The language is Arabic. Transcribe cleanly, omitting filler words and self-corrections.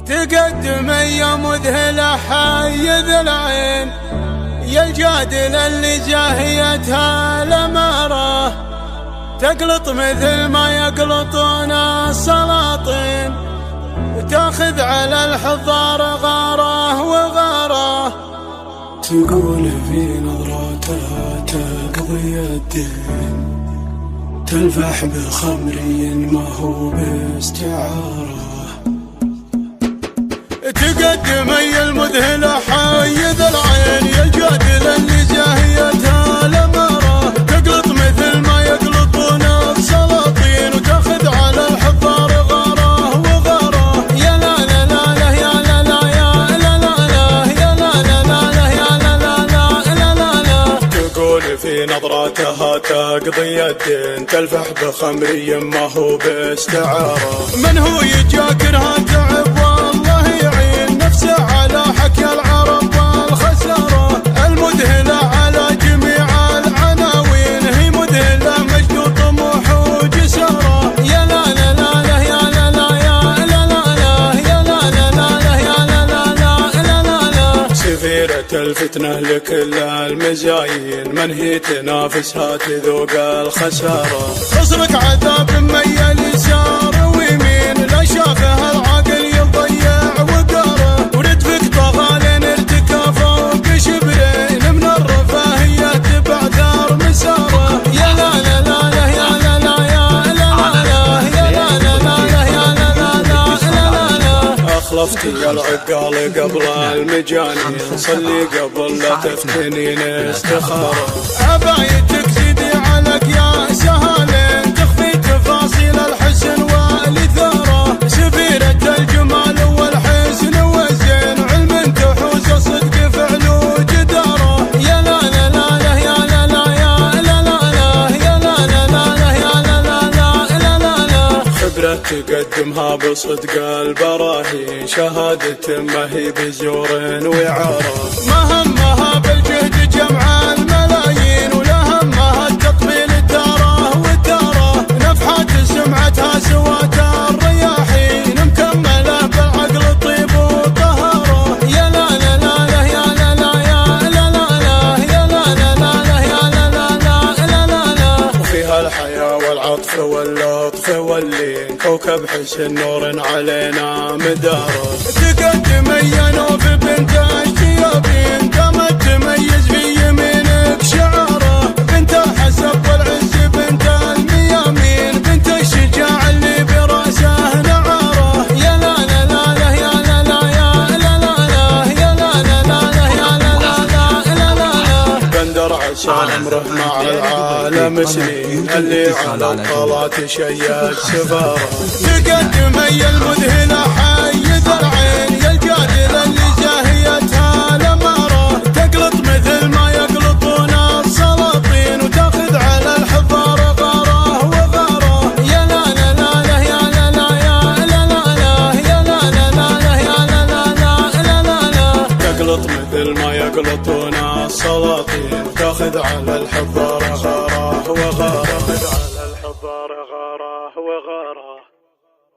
تقدم يا مذهلة حيذ العين، يا الجادل اللي جاهيتها الأمارة، تقلط مثل ما يقلطون السلاطين، وتاخذ على الحضار غارة وغارة. تقول في نظراتها تقضي الدين، تلفح بخمري ما هو باستعارة. تقدم يا المذهلة حيذ العين، يا الجادل اللي جاهيتها الأمارة، تقلط مثل ما يقلطون السلاطين، وتاخذ على الحضار غارة وغارة. يا لا لا لا لا يا لا لا يا لا لا لا يا لا لا لا لا يا لا لا لا لا لا لا. تقول في نظراتها تقضي الدين، تلفح بخمري ما هو باستعارة. من هو يجاكرها تعب والله يعين نفسه على حكي العرب والخسارة. المذهلة على جميع العناوين، هي مذهلة مجد وطموح وجسارة. يا لا لا لا لا يا لا لا يا لا لا لا يا لا لا لا لا يا لا لا لا لا لا لا. سفيرة الفتنة لكل المزايين، من هي تنافسها تذوق الخسارة. تصرك عذاب ميل يسار ويمين، لا شافها العاقل يضيع وقاره، وردفك طغى لين ارتكى فوق شبرين، من الرفاهية تبع ثار مساره. يا لا لا لا لا يا لا لا يا لا لا لا يا لا لا لا لا يا لا لا لا لا لا. أخلفتي العقال قبل المجانين، صلي قبل لا تفتنين استخارة. عبايتك زيدي عليك يا سهالين، تخفي تفاصيل الحسن والإثارة، سفيرة الجمال والحسن والزين، علم تحوز صدق فعل وجدارة. يا لا لا لا لا يا لا لا يا لا لا لا يا لا لا لا لا يا لا لا لا لا لا لا. خبرة تقدمها بصدق البراهين، شهادة ما هي بزور وعارة. ما همها بالجهد جمع الملايين، ولا همها التطبيل تاره وتاره، نفحات سمعتها سوات الرياحين، مكملة بالعقل طيب وطهارة. يا لا لا لا لا يا لا لا يا لا لا لا يا لا لا لا لا يا لا لا لا لا لا لا. وفيها الحياة والعطف واللطف واللين، كوكب حسن نور علينا مداره. تقدم يا نوف بنت الشيابين، قامت تميز في يمينك شعاره، بنت الحسب والعز بنت الميامين، بنت الشجاع اللي براسه نعاره. يا لا لا لا لا يا لا لا يا لا لا لا يا لا لا لا لا يا لا لا لا لا لا. بندر عشان عمره مع العالم سنين، اللي على الطلات شيد سفاره. تقدم يا المذهلة حيذ العين، يا الجادل اللي جاهيتها الأمارة، تقلط مثل ما يقلطون السلاطين، وتاخذ على الحضار غارة وغارة. يا لا لا لا لا يا لا لا يا لا لا لا يا لا لا لا لا يا لا لا لا لا لا لا. تقلط مثل ما يقلطون السلاطين، تاخذ على الحضارة غارة وغارة.